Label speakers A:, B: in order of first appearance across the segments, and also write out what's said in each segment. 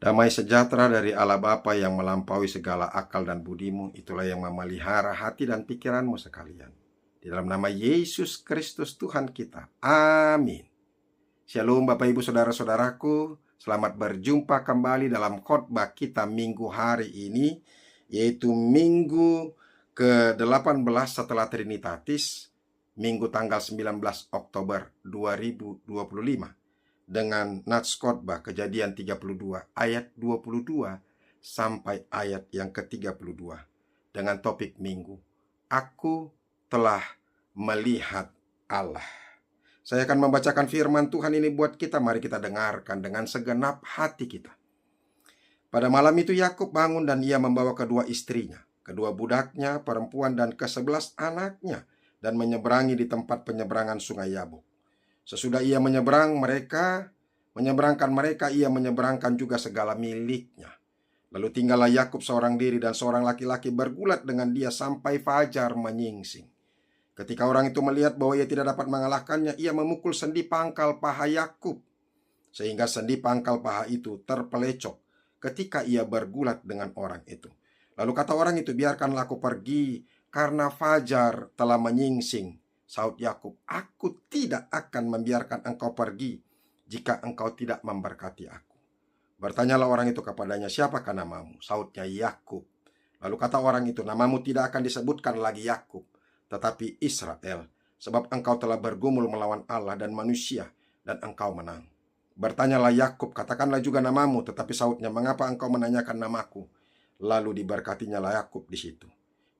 A: Damai sejahtera dari Allah Bapa yang melampaui segala akal dan budimu, itulah yang memelihara hati dan pikiranmu sekalian. Di dalam nama Yesus Kristus Tuhan kita. Amin. Shalom Bapak Ibu Saudara-saudaraku. Selamat berjumpa kembali dalam khotbah kita minggu hari ini, yaitu minggu ke-18 setelah Trinitatis, minggu tanggal 19 Oktober 2025. Dengan nats khotbah Kejadian 32 ayat 22 sampai ayat yang ke-32 dengan topik minggu, Aku telah melihat Allah. Saya akan membacakan firman Tuhan ini buat kita. Mari kita dengarkan dengan segenap hati kita. Pada malam itu Yakub bangun dan ia membawa kedua istrinya, kedua budaknya perempuan dan ke-11 anaknya, dan menyeberangi di tempat penyeberangan sungai Yabok. Sesudah ia menyeberangkan mereka, ia menyeberangkan juga segala miliknya. Lalu tinggallah Yakub seorang diri dan seorang laki-laki bergulat dengan dia sampai fajar menyingsing. Ketika orang itu melihat bahwa ia tidak dapat mengalahkannya, ia memukul sendi pangkal paha Yakub, sehingga sendi pangkal paha itu terpelecok ketika ia bergulat dengan orang itu. Lalu kata orang itu, biarkanlah aku pergi karena fajar telah menyingsing. Saud Yakub, aku tidak akan membiarkan engkau pergi jika engkau tidak memberkati aku. Bertanyalah orang itu kepadanya, siapakah namamu? Saudnya, Yakub. Lalu kata orang itu, namamu tidak akan disebutkan lagi Yakub, tetapi Israel, sebab engkau telah bergumul melawan Allah dan manusia, dan engkau menang. Bertanyalah Yakub, katakanlah juga namamu, tetapi Saudnya, mengapa engkau menanyakan namaku? Lalu diberkatinya Yakub di situ.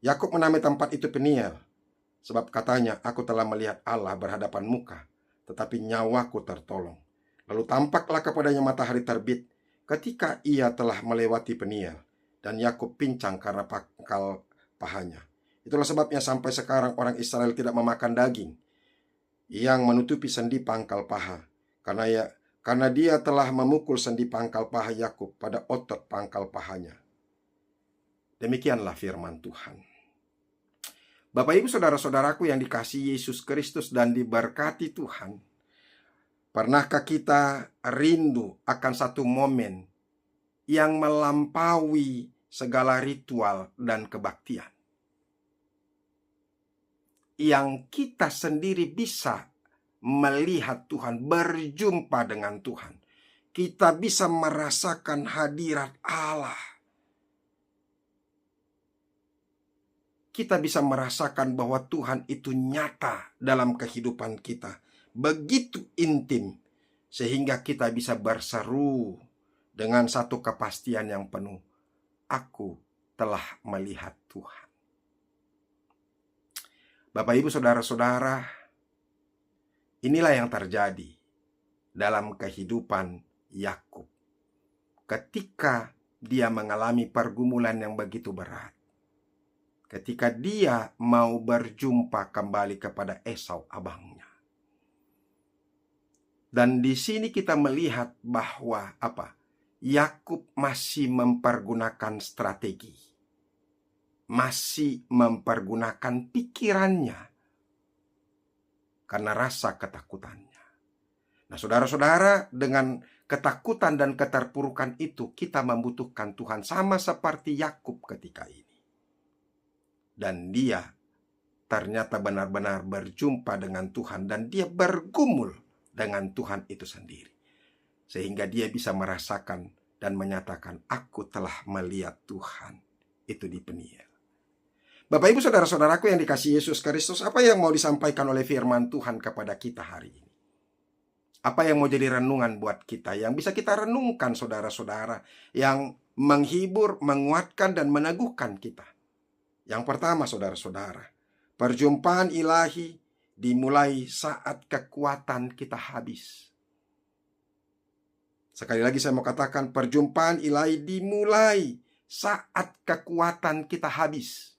A: Yakub menamai tempat itu Peniel, sebab katanya, aku telah melihat Allah berhadapan muka, tetapi nyawaku tertolong. Lalu tampaklah kepadanya matahari terbit ketika ia telah melewati Peniel, dan Yakub pincang karena pangkal pahanya. Itulah sebabnya sampai sekarang orang Israel tidak memakan daging yang menutupi sendi pangkal paha, karena dia telah memukul sendi pangkal paha Yakub pada otot pangkal pahanya. Demikianlah firman Tuhan. Bapak Ibu Saudara-saudaraku yang dikasihi Yesus Kristus dan diberkati Tuhan, pernahkah kita rindu akan satu momen yang melampaui segala ritual dan kebaktian, yang kita sendiri bisa melihat Tuhan, berjumpa dengan Tuhan, kita bisa merasakan hadirat Allah, kita bisa merasakan bahwa Tuhan itu nyata dalam kehidupan kita, begitu intim, sehingga kita bisa berseru dengan satu kepastian yang penuh, aku telah melihat Tuhan. Bapak Ibu Saudara-saudara, inilah yang terjadi dalam kehidupan Yakub ketika dia mengalami pergumulan yang begitu berat, ketika dia mau berjumpa kembali kepada Esau abangnya. Dan di sini kita melihat bahwa Yakub masih mempergunakan strategi, masih mempergunakan pikirannya karena rasa ketakutannya. Nah, saudara-saudara, dengan ketakutan dan keterpurukan itu kita membutuhkan Tuhan sama seperti Yakub ketika ini. Dan dia ternyata benar-benar berjumpa dengan Tuhan dan dia bergumul dengan Tuhan itu sendiri. Sehingga dia bisa merasakan dan menyatakan, aku telah melihat Tuhan itu di Peniel. Bapak Ibu Saudara-saudaraku yang dikasihi Yesus Kristus, apa yang mau disampaikan oleh firman Tuhan kepada kita hari ini? Apa yang mau jadi renungan buat kita, yang bisa kita renungkan saudara-saudara, yang menghibur, menguatkan, dan meneguhkan kita? Yang pertama saudara-saudara, perjumpaan ilahi dimulai saat kekuatan kita habis. Sekali lagi saya mau katakan, perjumpaan ilahi dimulai saat kekuatan kita habis.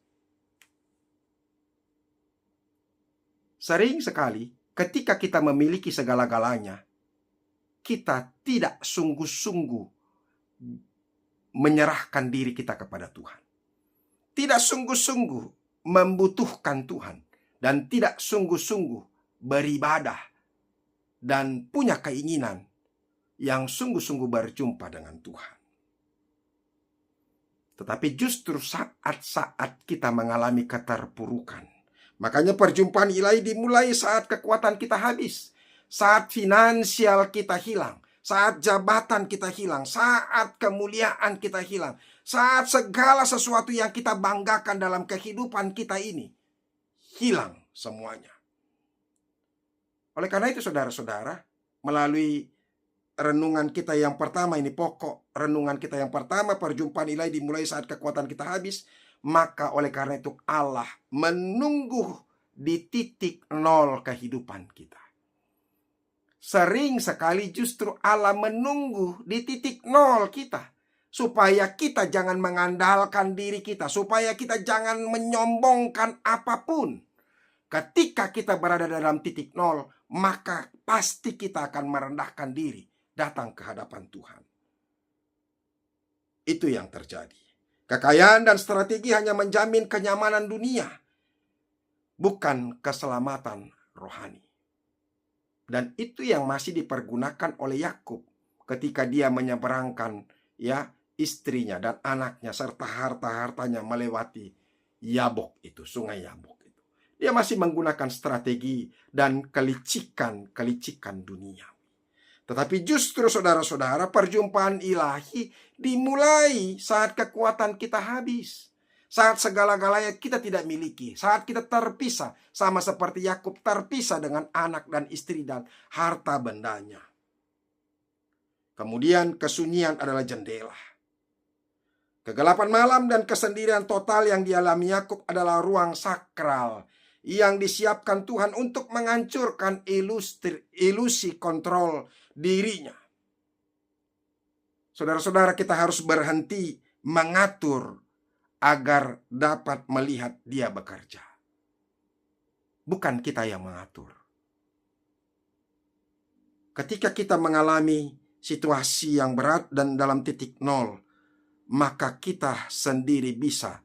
A: Sering sekali ketika kita memiliki segala-galanya, kita tidak sungguh-sungguh menyerahkan diri kita kepada Tuhan. Tidak sungguh-sungguh membutuhkan Tuhan, dan tidak sungguh-sungguh beribadah dan punya keinginan yang sungguh-sungguh berjumpa dengan Tuhan. Tetapi justru saat-saat kita mengalami keterpurukan, makanya perjumpaan ilahi dimulai saat kekuatan kita habis, saat finansial kita hilang, saat jabatan kita hilang, saat kemuliaan kita hilang, saat segala sesuatu yang kita banggakan dalam kehidupan kita ini hilang semuanya. Oleh karena itu saudara-saudara, melalui renungan kita yang pertama ini, pokok renungan kita yang pertama, perjumpaan ilahi dimulai saat kekuatan kita habis. Maka oleh karena itu Allah menunggu di titik nol kehidupan kita. Sering sekali justru Allah menunggu di titik nol kita, supaya kita jangan mengandalkan diri kita, supaya kita jangan menyombongkan apapun. Ketika kita berada dalam titik nol, maka pasti kita akan merendahkan diri, datang ke hadapan Tuhan. Itu yang terjadi. Kekayaan dan strategi hanya menjamin kenyamanan dunia, bukan keselamatan rohani. Dan itu yang masih dipergunakan oleh Yakub ketika dia menyeberangkan istrinya dan anaknya serta harta-hartanya melewati Yabok itu, sungai Yabok itu. Dia masih menggunakan strategi dan kelicikan dunia. Tetapi justru saudara-saudara, perjumpaan ilahi dimulai saat kekuatan kita habis. Saat segala-galanya kita tidak miliki. Saat kita terpisah. Sama seperti Yakub terpisah dengan anak dan istri dan harta bendanya. Kemudian kesunyian adalah jendela. Kegelapan malam dan kesendirian total yang dialami Yakub adalah ruang sakral yang disiapkan Tuhan untuk menghancurkan ilusi kontrol dirinya. Saudara-saudara, kita harus berhenti mengatur agar dapat melihat Dia bekerja. Bukan kita yang mengatur. Ketika kita mengalami situasi yang berat dan dalam titik nol, maka kita sendiri bisa,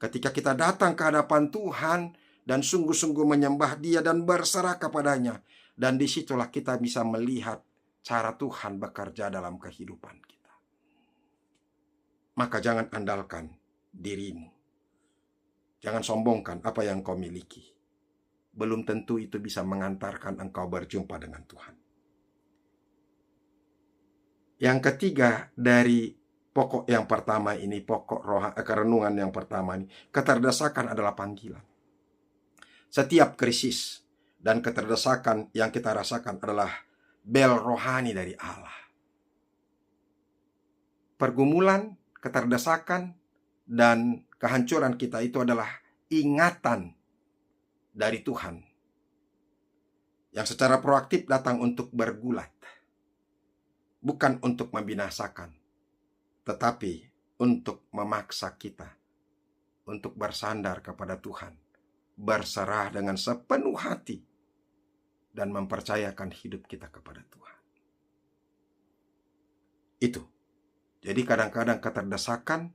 A: ketika kita datang ke hadapan Tuhan dan sungguh-sungguh menyembah Dia dan berserah kepadanya, dan disitulah kita bisa melihat cara Tuhan bekerja dalam kehidupan kita. Maka jangan andalkan dirimu. Jangan sombongkan apa yang kau miliki. Belum tentu itu bisa mengantarkan engkau berjumpa dengan Tuhan. Yang ketiga dari pokok yang pertama ini, pokok kerenungan yang pertama ini, keterdesakan adalah panggilan. Setiap krisis dan keterdesakan yang kita rasakan adalah bel rohani dari Allah. Pergumulan, keterdesakan, dan kehancuran kita itu adalah ingatan dari Tuhan yang secara proaktif datang untuk bergulat. Bukan untuk membinasakan, tetapi untuk memaksa kita untuk bersandar kepada Tuhan, berserah dengan sepenuh hati, dan mempercayakan hidup kita kepada Tuhan. Itu. Jadi kadang-kadang keterdesakan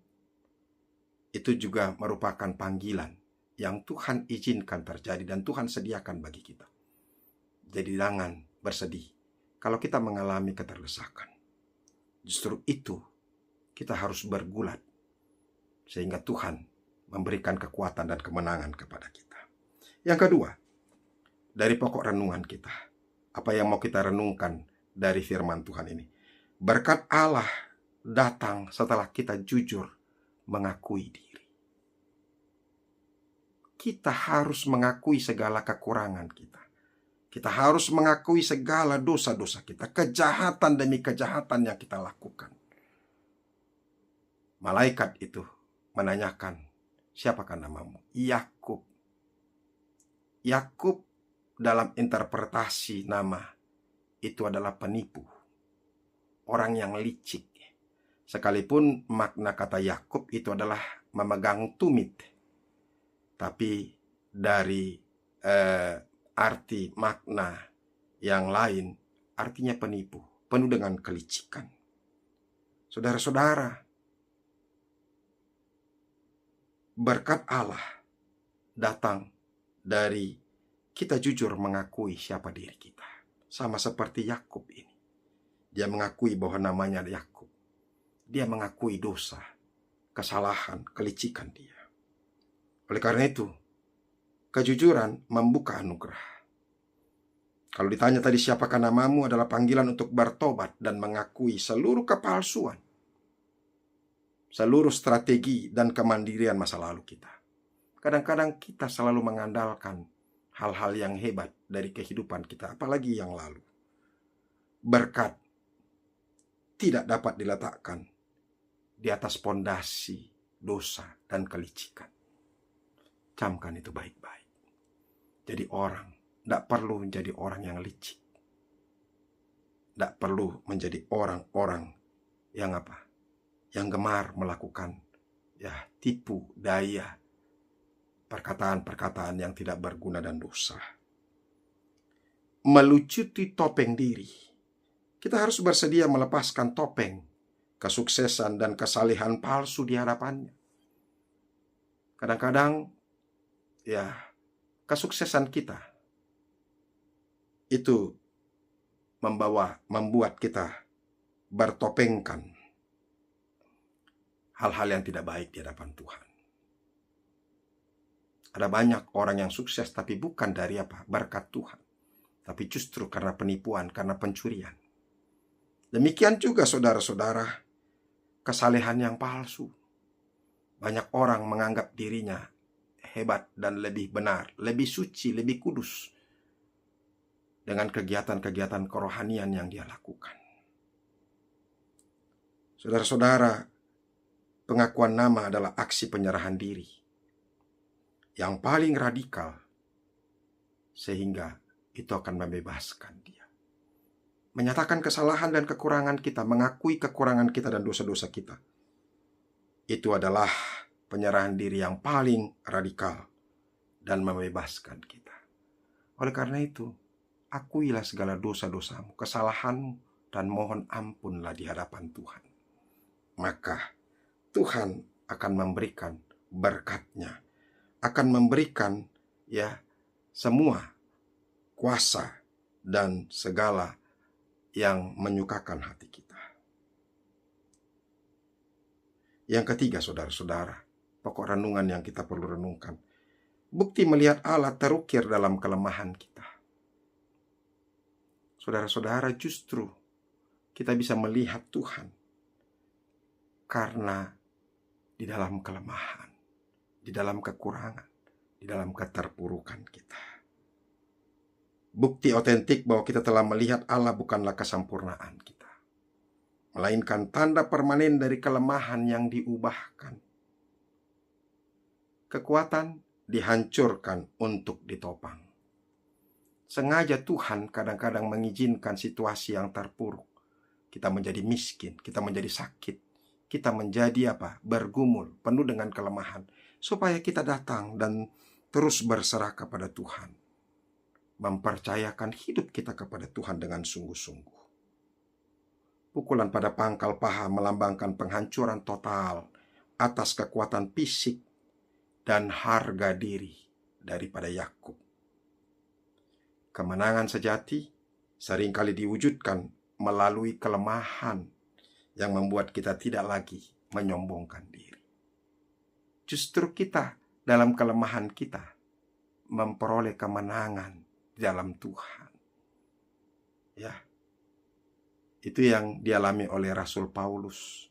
A: itu juga merupakan panggilan yang Tuhan izinkan terjadi dan Tuhan sediakan bagi kita. Jadi jangan bersedih kalau kita mengalami keterdesakan. Justru itu kita harus bergulat sehingga Tuhan memberikan kekuatan dan kemenangan kepada kita. Yang kedua, dari pokok renungan kita, apa yang mau kita renungkan dari firman Tuhan ini? Berkat Allah datang setelah kita jujur mengakui diri. Kita harus mengakui segala kekurangan kita. Kita harus mengakui segala dosa-dosa kita, kejahatan demi kejahatan yang kita lakukan. Malaikat itu menanyakan, siapakah namamu? Yakub. Yakub dalam interpretasi nama itu adalah penipu, orang yang licik. Sekalipun makna kata Yakub itu adalah memegang tumit, tapi dari arti makna yang lain artinya penipu, penuh dengan kelicikan. Saudara-saudara, berkat Allah datang dari kita jujur mengakui siapa diri kita. Sama seperti Yakub ini. Dia mengakui bahwa namanya Yakub. Dia mengakui dosa. kesalahan, kelicikan dia. Oleh karena itu, kejujuran membuka anugerah. Kalau ditanya tadi siapakah namamu, adalah panggilan untuk bertobat dan mengakui seluruh kepalsuan, seluruh strategi dan kemandirian masa lalu kita. Kadang-kadang kita selalu mengandalkan hal-hal yang hebat dari kehidupan kita, apalagi yang lalu. Berkat tidak dapat diletakkan di atas pondasi dosa dan kelicikan. Camkan itu baik-baik. Jadi orang tidak perlu menjadi orang yang licik. Tidak perlu menjadi orang-orang yang yang gemar melakukan tipu daya, perkataan-perkataan yang tidak berguna dan dosa. Melucuti topeng diri. Kita harus bersedia melepaskan topeng kesuksesan dan kesalehan palsu di hadapannya. Kadang-kadang kesuksesan kita itu membuat kita bertopengkan hal-hal yang tidak baik di hadapan Tuhan. Ada banyak orang yang sukses tapi bukan dari berkat Tuhan, tapi justru karena penipuan, karena pencurian. Demikian juga saudara-saudara, kesalehan yang palsu. Banyak orang menganggap dirinya hebat dan lebih benar, lebih suci, lebih kudus dengan kegiatan-kegiatan kerohanian yang dia lakukan. Saudara-saudara, pengakuan nama adalah aksi penyerahan diri yang paling radikal, sehingga itu akan membebaskan dia. Menyatakan kesalahan dan kekurangan kita, mengakui kekurangan kita dan dosa-dosa kita. Itu adalah penyerahan diri yang paling radikal dan membebaskan kita. Oleh karena itu, akuilah segala dosa-dosamu, kesalahanmu, dan mohon ampunlah di hadapan Tuhan. Maka Tuhan akan memberikan berkat-Nya, akan memberikan semua kuasa dan segala yang menyukakan hati kita. Yang ketiga, saudara-saudara, pokok renungan yang kita perlu renungkan. Bukti melihat Allah terukir dalam kelemahan kita. Saudara-saudara, justru kita bisa melihat Tuhan karena di dalam kelemahan, di dalam kekurangan, di dalam keterpurukan kita. Bukti otentik bahwa kita telah melihat Allah bukanlah kesempurnaan kita, melainkan tanda permanen dari kelemahan yang diubahkan. Kekuatan dihancurkan untuk ditopang. Sengaja Tuhan kadang-kadang mengizinkan situasi yang terpuruk. Kita menjadi miskin, kita menjadi sakit, kita menjadi bergumul, penuh dengan kelemahan, supaya kita datang dan terus berserah kepada Tuhan, mempercayakan hidup kita kepada Tuhan dengan sungguh-sungguh. Pukulan pada pangkal paha melambangkan penghancuran total atas kekuatan fisik dan harga diri daripada Yakub. Kemenangan sejati seringkali diwujudkan melalui kelemahan yang membuat kita tidak lagi menyombongkan diri. Justru kita dalam kelemahan kita memperoleh kemenangan dalam Tuhan. Itu yang dialami oleh Rasul Paulus.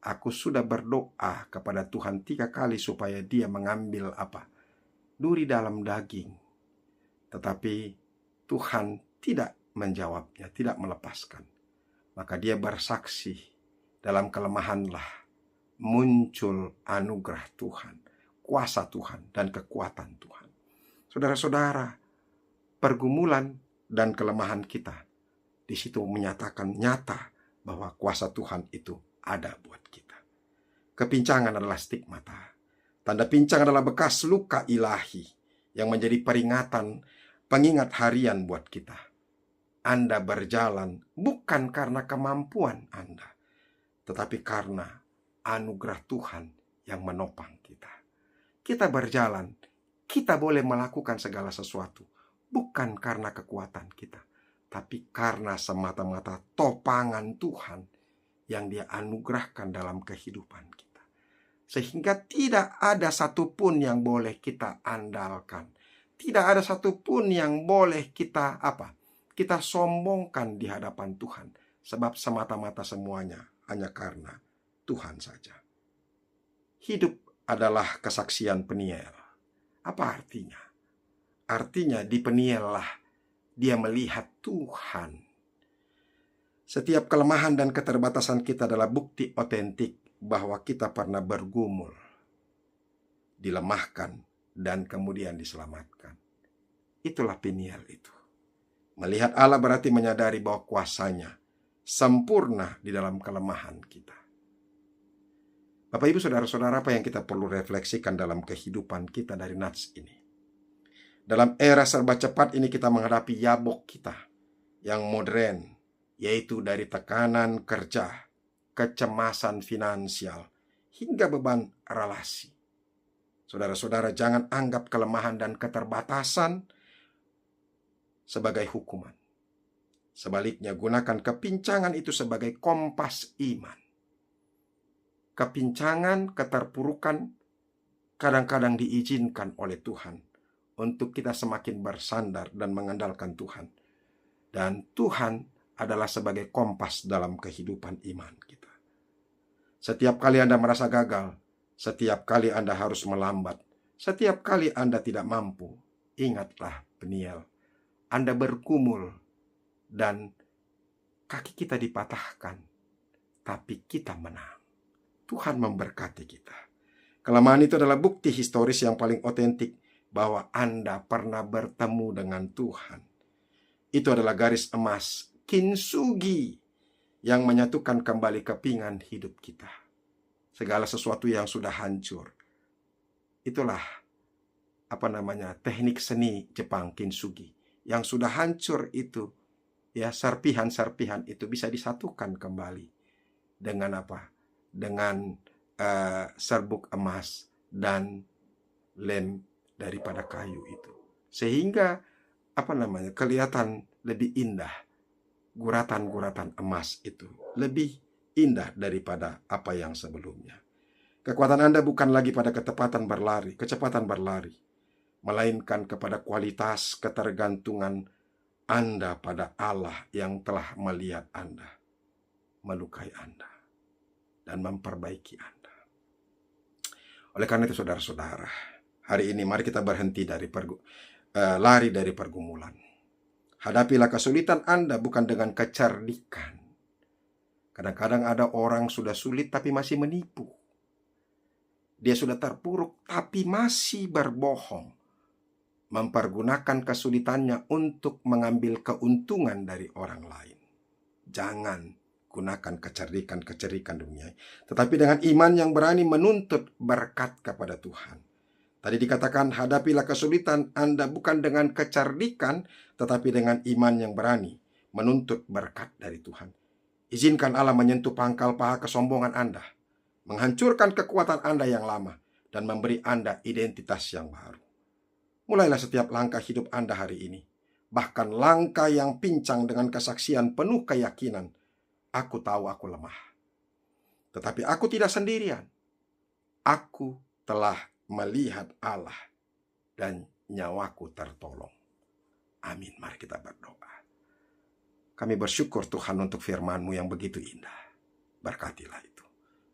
A: Aku sudah berdoa kepada Tuhan 3 kali supaya dia mengambil duri dalam daging. Tetapi Tuhan tidak menjawabnya, tidak melepaskan. Maka dia bersaksi, dalam kelemahanlah muncul anugerah Tuhan, kuasa Tuhan, dan kekuatan Tuhan. Saudara-saudara, pergumulan dan kelemahan kita di situ menyatakan nyata bahwa kuasa Tuhan itu ada buat kita. Kepincangan adalah stigmata. Tanda pincang adalah bekas luka ilahi yang menjadi peringatan, pengingat harian buat kita. Anda berjalan bukan karena kemampuan Anda, tetapi karena anugerah Tuhan yang menopang kita. Kita berjalan, kita boleh melakukan segala sesuatu, bukan karena kekuatan kita, tapi karena semata-mata topangan Tuhan yang Dia anugerahkan dalam kehidupan kita. Sehingga tidak ada satupun yang boleh kita andalkan. Tidak ada satupun yang boleh kita kita sombongkan di hadapan Tuhan. Sebab semata-mata semuanya hanya karena Tuhan saja. Hidup adalah kesaksian peniel. Apa artinya? Artinya di peniel lah dia melihat Tuhan. Setiap kelemahan dan keterbatasan kita adalah bukti otentik bahwa kita pernah bergumul, dilemahkan, dan kemudian diselamatkan. Itulah peniel itu. Melihat Allah berarti menyadari bahwa kuasanya sempurna di dalam kelemahan kita. Bapak Ibu Saudara-saudara, apa yang kita perlu refleksikan dalam kehidupan kita dari nats ini? Dalam era serba cepat ini kita menghadapi yabok kita yang modern, yaitu dari tekanan kerja, kecemasan finansial, hingga beban relasi. Saudara-saudara, jangan anggap kelemahan dan keterbatasan sebagai hukuman. Sebaliknya, gunakan kepincangan itu sebagai kompas iman. Kepincangan, keterpurukan kadang-kadang diizinkan oleh Tuhan untuk kita semakin bersandar dan mengandalkan Tuhan. Dan Tuhan adalah sebagai kompas dalam kehidupan iman kita. Setiap kali Anda merasa gagal, setiap kali Anda harus melambat, setiap kali Anda tidak mampu, ingatlah peniel. Anda bergumul dan kaki kita dipatahkan, tapi kita menang. Tuhan memberkati kita. Kelemahan itu adalah bukti historis yang paling otentik bahwa Anda pernah bertemu dengan Tuhan. Itu adalah garis emas, kintsugi, yang menyatukan kembali kepingan hidup kita. Segala sesuatu yang sudah hancur. Itulah teknik seni Jepang, kintsugi. Yang sudah hancur itu, serpihan-serpihan itu bisa disatukan kembali dengan dengan serbuk emas dan lem daripada kayu itu. Sehingga kelihatan lebih indah. Guratan-guratan emas itu lebih indah daripada apa yang sebelumnya. Kekuatan Anda bukan lagi pada kecepatan berlari, melainkan kepada kualitas ketergantungan Anda pada Allah yang telah melihat Anda, melukai Anda, dan memperbaiki Anda. Oleh karena itu, saudara-saudara, hari ini mari kita berhenti dari lari dari pergumulan. Hadapilah kesulitan Anda bukan dengan kecerdikan. Kadang-kadang ada orang sudah sulit tapi masih menipu. Dia sudah terpuruk tapi masih berbohong. Mempergunakan kesulitannya untuk mengambil keuntungan dari orang lain. Jangan gunakan kecerdikan dunia, tetapi dengan iman yang berani menuntut berkat kepada Tuhan. Tadi dikatakan, hadapilah kesulitan Anda bukan dengan kecerdikan, tetapi dengan iman yang berani menuntut berkat dari Tuhan. Izinkan Allah menyentuh pangkal paha kesombongan Anda, menghancurkan kekuatan Anda yang lama, dan memberi Anda identitas yang baru. Mulailah setiap langkah hidup Anda hari ini, bahkan langkah yang pincang dengan kesaksian penuh keyakinan. Aku tahu aku lemah, tetapi aku tidak sendirian. Aku telah melihat Allah dan nyawaku tertolong. Amin. Mari kita berdoa. Kami bersyukur Tuhan untuk firman-Mu yang begitu indah. Berkatilah itu.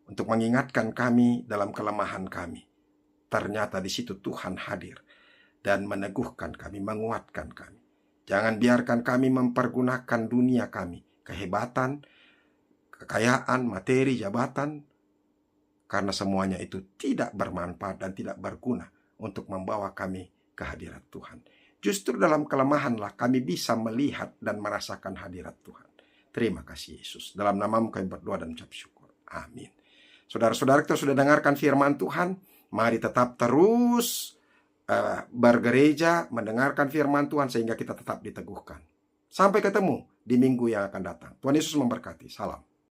A: Untuk mengingatkan kami dalam kelemahan kami. Ternyata di situ Tuhan hadir dan meneguhkan kami, menguatkan kami. Jangan biarkan kami mempergunakan dunia kami, kehebatan, kekayaan, materi, jabatan, karena semuanya itu tidak bermanfaat dan tidak berguna untuk membawa kami ke hadirat Tuhan. Justru dalam kelemahanlah kami bisa melihat dan merasakan hadirat Tuhan. Terima kasih Yesus. Dalam nama-Mu kami berdoa dan mengucap syukur. Amin. Saudara-saudara, kita sudah dengarkan firman Tuhan. Mari tetap terus bergereja, mendengarkan firman Tuhan sehingga kita tetap diteguhkan. Sampai ketemu di minggu yang akan datang. Tuhan Yesus memberkati. Salam.